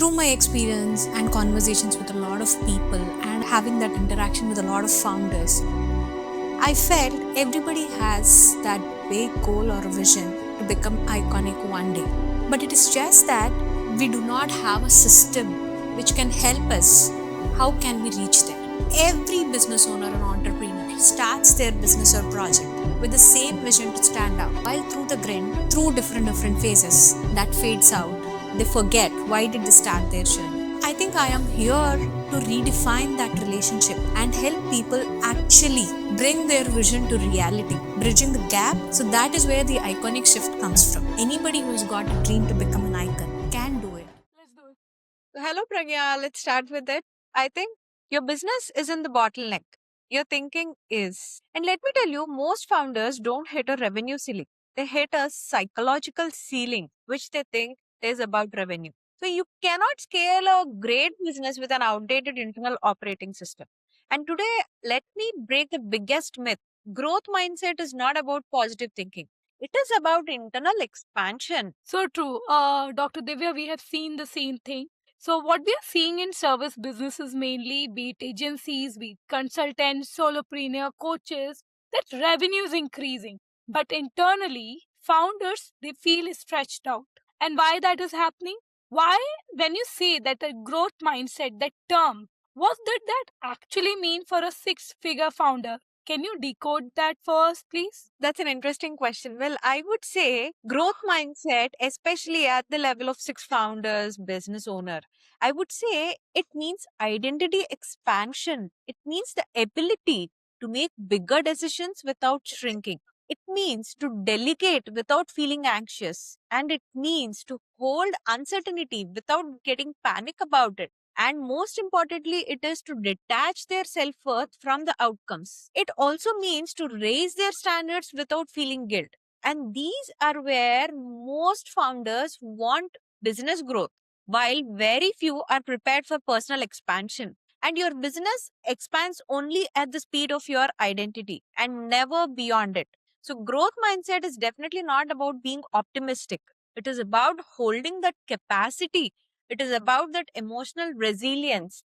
Through my experience and conversations with a lot of people and having that interaction with a lot of founders, I felt everybody has that big goal or vision to become iconic one day. But it is just that we do not have a system which can help us. How can we reach there? Every business owner and entrepreneur starts their business or project with the same vision to stand out. While through the grind, through different phases that fades out, they forget why did they start their journey. I think I am here to redefine that relationship and help people actually bring their vision to reality, bridging the gap. So that is where the iconic shift comes from. Anybody who's got a dream to become an icon can do it. Let's do it. Hello, Pragya. Let's start with it. I think your business isn't the bottleneck. Your thinking is. And let me tell you, most founders don't hit a revenue ceiling. They hit a psychological ceiling, which they think is about revenue. So you cannot scale a great business with an outdated internal operating system. And today, let me break the biggest myth. Growth mindset is not about positive thinking. It is about internal expansion. So true. Dr. Divya, we have seen the same thing. So what we are seeing in service businesses mainly, be it agencies, be it consultants, solopreneur, coaches, that revenue is increasing. But internally, founders, they feel stretched out. And why that is happening? Why, when you say that a growth mindset, that term, what did that actually mean for a six-figure founder? Can you decode that for us, please? That's an interesting question. Well, I would say growth mindset, especially at the level of six founders, business owner, I would say it means identity expansion. It means the ability to make bigger decisions without shrinking. It means to delegate without feeling anxious. And it means to hold uncertainty without getting panic about it. And most importantly, it is to detach their self worth from the outcomes. It also means to raise their standards without feeling guilt. And these are where most founders want business growth, while very few are prepared for personal expansion. And your business expands only at the speed of your identity and never beyond it. So, growth mindset is definitely not about being optimistic, it is about holding that capacity, it is about that emotional resilience.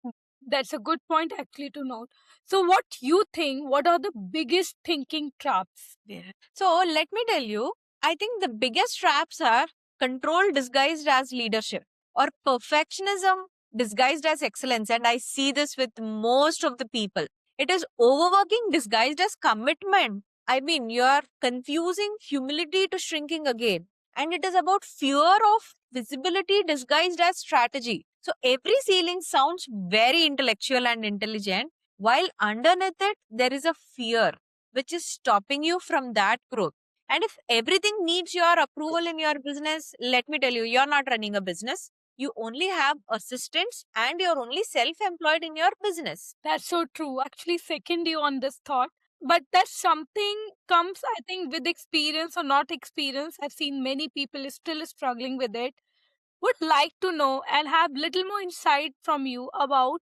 That's a good point actually to note. So what you think, what are the biggest thinking traps there? So let me tell you, I think the biggest traps are control disguised as leadership or perfectionism disguised as excellence. And I see this with most of the people. It is overworking disguised as commitment. I mean, you are confusing humility to shrinking again. And it is about fear of visibility disguised as strategy. So every ceiling sounds very intellectual and intelligent, while underneath it, there is a fear which is stopping you from that growth. And if everything needs your approval in your business, let me tell you, you're not running a business. You only have assistants and you're only self employed in your business. That's so true. Actually, second you on this thought. But that something comes, I think, with experience or not experience. I've seen many people is still struggling with it. Would like to know and have little more insight from you about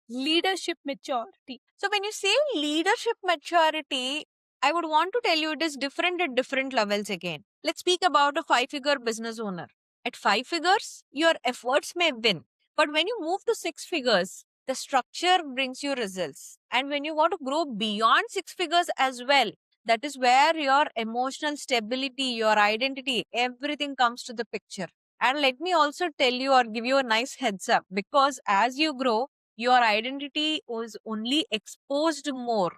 leadership maturity. So, when you say leadership maturity, I would want to tell you it is different at different levels again. Let's speak about a five-figure business owner. At five figures, your efforts may win. But when you move to six figures, the structure brings you results. And when you want to grow beyond six figures as well, that is where your emotional stability, your identity, everything comes to the picture. And let me also tell you or give you a nice heads up because as you grow, your identity was only exposed more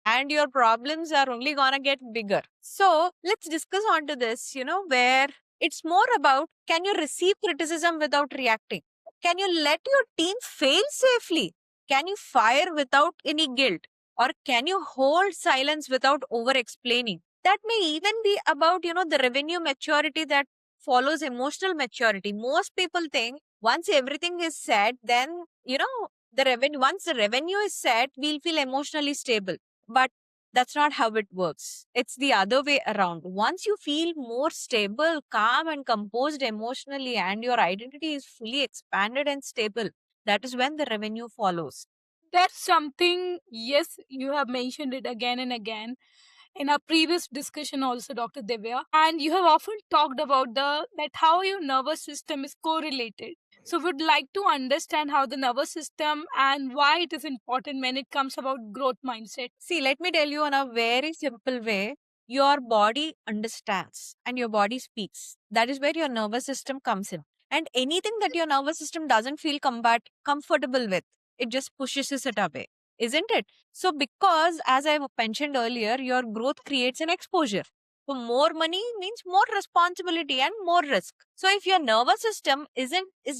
and your problems are only gonna get bigger. So let's discuss onto this, where it's more about can you receive criticism without reacting? Can you let your team fail safely? Can you fire without any guilt? Or can you hold silence without over explaining? That may even be about, the revenue maturity that follows emotional maturity. Most people think once everything is said, then, the revenue once the revenue is set, we'll feel emotionally stable. But that's not how it works. It's the other way around. Once you feel more stable, calm, and composed emotionally, and your identity is fully expanded and stable, that is when the revenue follows. That's something, yes, you have mentioned it again and again in our previous discussion also, Dr. Divya. And you have often talked about the that how your nervous system is correlated. So would like to understand how the nervous system and why it is important when it comes about growth mindset. See, let me tell you in a very simple way. Your body understands and your body speaks. That is where your nervous system comes in. And anything that your nervous system doesn't feel comfortable with, it just pushes it away, isn't it? So, because as I mentioned earlier, your growth creates an exposure. So, more money means more responsibility and more risk. So, if your nervous system is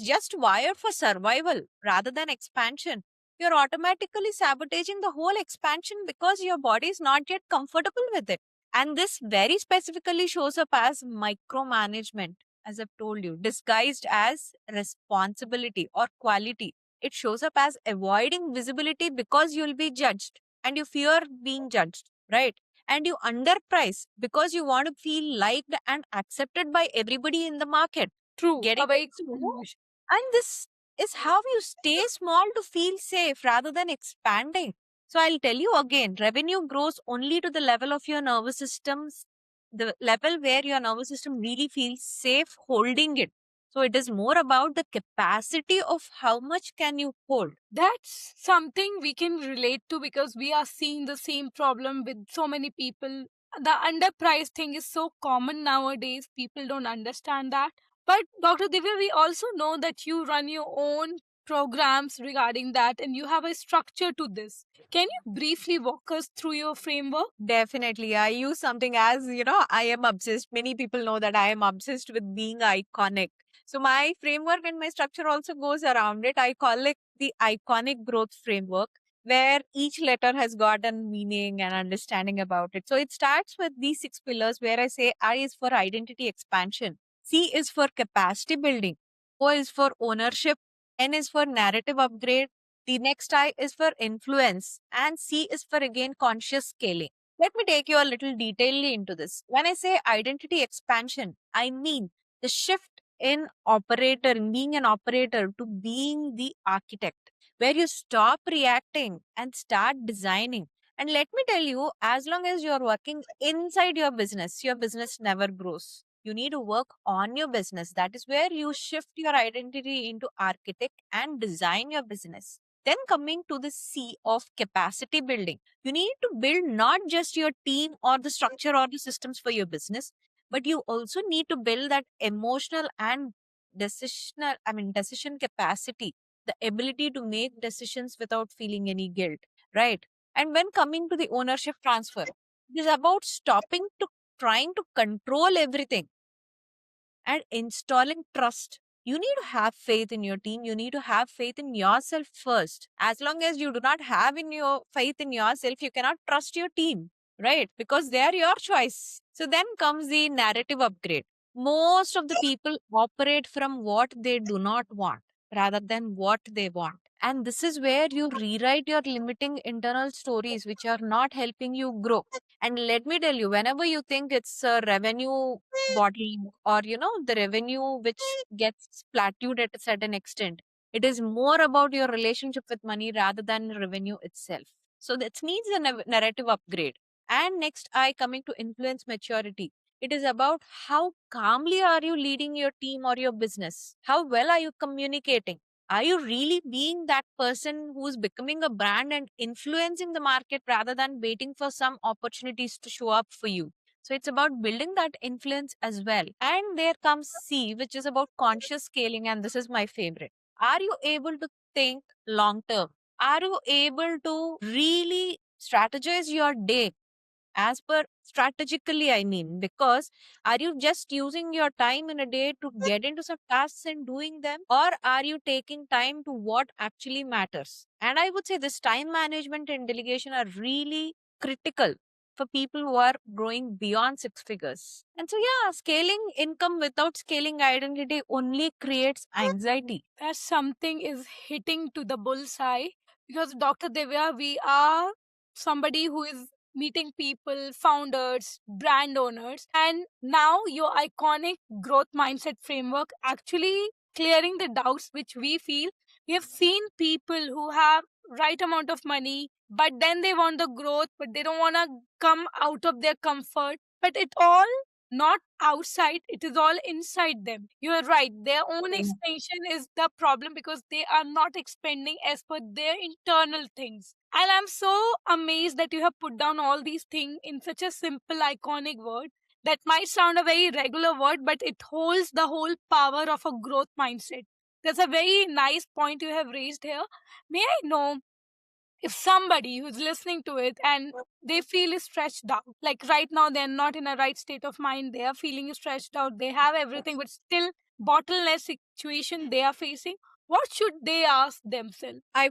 just wired for survival rather than expansion, you're automatically sabotaging the whole expansion because your body is not yet comfortable with it. And this very specifically shows up as micromanagement, as I've told you, disguised as responsibility or quality. It shows up as avoiding visibility because you'll be judged and you fear being judged, right? And you underprice because you want to feel liked and accepted by everybody in the market. True, Getting a very it? good conclusion. And this is how you stay small to feel safe rather than expanding. So I'll tell you again, revenue grows only to the level of your nervous systems, the level where your nervous system really feels safe holding it. So it is more about the capacity of how much can you hold. That's something we can relate to because we are seeing the same problem with so many people. The underpriced thing is so common nowadays. People don't understand that. But Dr. Divya, we also know that you run your own programs regarding that and you have a structure to this. Can you briefly walk us through your framework? Definitely. I use something as, I am obsessed. Many people know that I am obsessed with being iconic. So my framework and my structure also goes around it. I call it the iconic growth framework, where each letter has got a meaning and understanding about it. So it starts with these six pillars where I say I is for identity expansion, C is for capacity building, O is for ownership, N is for narrative upgrade, the next I is for influence, and C is for again conscious scaling. Let me take you a little detailedly into this. When I say identity expansion, I mean the shift in operator, in being an operator to being the architect, where you stop reacting and start designing. And let me tell you, as long as you're working inside your business never grows. You need to work on your business. That is where you shift your identity into architect and design your business. Then coming to the C of capacity building, you need to build not just your team or the structure or the systems for your business, but you also need to build that emotional and decision capacity, the ability to make decisions without feeling any guilt, right? And when coming to the ownership transfer, it is about stopping to trying to control everything and installing trust. You need to have faith in your team. You need to have faith in yourself first. As long as you do not have in your faith in yourself, you cannot trust your team, right? Because they are your choice. So then comes the narrative upgrade. Most of the people operate from what they do not want rather than what they want. And this is where you rewrite your limiting internal stories which are not helping you grow. And let me tell you, whenever you think it's a revenue bottle or the revenue which gets plateaued at a certain extent, it is more about your relationship with money rather than revenue itself. So that needs a narrative upgrade. And next, I coming to influence maturity. It is about how calmly are you leading your team or your business? How well are you communicating? Are you really being that person who's becoming a brand and influencing the market rather than waiting for some opportunities to show up for you? So it's about building that influence as well. And there comes C, which is about conscious scaling. And this is my favorite. Are you able to think long term? Are you able to really strategize your day as per strategically? I mean, because are you just using your time in a day to get into some tasks and doing them, or are you taking time to what actually matters? And I would say this time management and delegation are really critical for people who are growing beyond six figures. And so yeah, scaling income without scaling identity only creates anxiety. That something is hitting to the bullseye because Dr. Divya, we are somebody who is meeting people, founders, brand owners, and now your iconic growth mindset framework actually clearing the doubts which we feel. We have seen people who have right amount of money, but then they want the growth, but they don't want to come out of their comfort. But it all not outside, it is all inside them. You are right, their own Yeah. expansion is the problem because they are not expanding as per their internal things. And I'm so amazed that you have put down all these things in such a simple iconic word that might sound a very regular word, but it holds the whole power of a growth mindset. That's a very nice point you have raised here. May I know, if somebody who's listening to it and they feel stretched out, like right now they're not in a right state of mind, they are feeling stretched out, they have everything, but still bottleneck situation they are facing, what should they ask themselves? I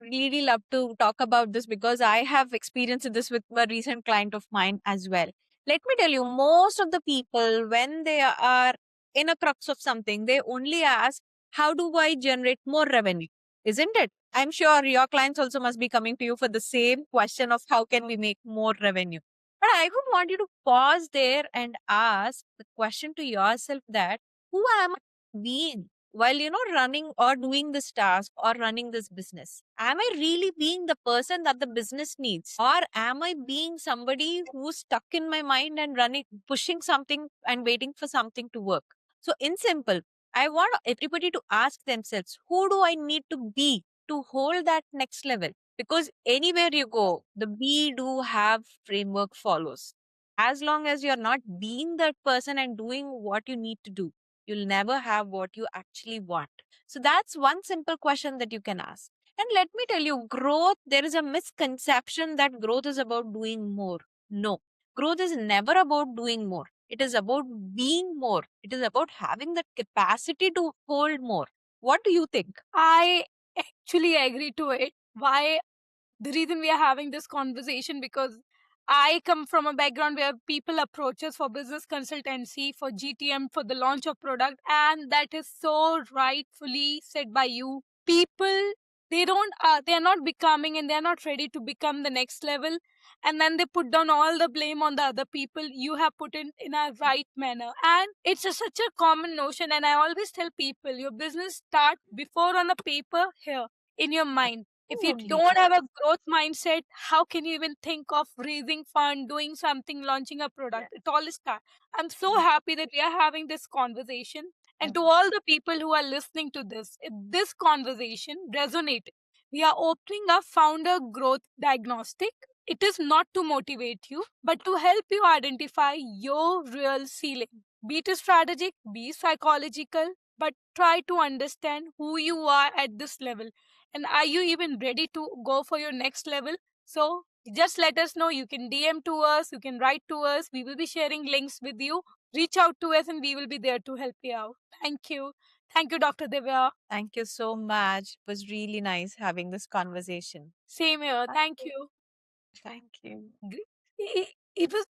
really love to talk about this because I have experienced this with a recent client of mine as well. Let me tell you, most of the people, when they are in a crux of something, they only ask, how do I generate more revenue? Isn't it? I'm sure your clients also must be coming to you for the same question of how can we make more revenue. But I would want you to pause there and ask the question to yourself that who am I being while running or doing this task or running this business? Am I really being the person that the business needs, or am I being somebody who's stuck in my mind and running pushing something and waiting for something to work? So in simple, I want everybody to ask themselves, who do I need to be to hold that next level? Because anywhere you go, the be do have framework follows. As long as you're not being that person and doing what you need to do, you'll never have what you actually want. So that's one simple question that you can ask. And let me tell you, growth, there is a misconception that growth is about doing more. No, growth is never about doing more. It is about being more. It is about having the capacity to hold more. What do you think? I actually agree to it. Why? The reason we are having this conversation, because I come from a background where people approach us for business consultancy, for GTM, for the launch of product, and that is so rightfully said by you. People, they are not becoming and they are not ready to become the next level, and then they put down all the blame on the other people. You have put it in a right manner, and it's such a common notion. And I always tell people, your business start before on a paper here in your mind. If you Absolutely. don't have a growth mindset, how can you even think of raising fund, doing something, launching a product? It all is start. I'm so happy that we are having this conversation. And to all the people who are listening to this, if this conversation resonated, we are opening a founder growth diagnostic. It is not to motivate you, but to help you identify your real ceiling. Be it strategic, be psychological, but try to understand who you are at this level, and are you even ready to go for your next level? So just let us know. You can DM to us, you can write to us. We will be sharing links with you. Reach out to us and we will be there to help you out. Thank you. Thank you, Dr. Divya. Thank you so much. It was really nice having this conversation. Same here. Thank you. Thank you. It was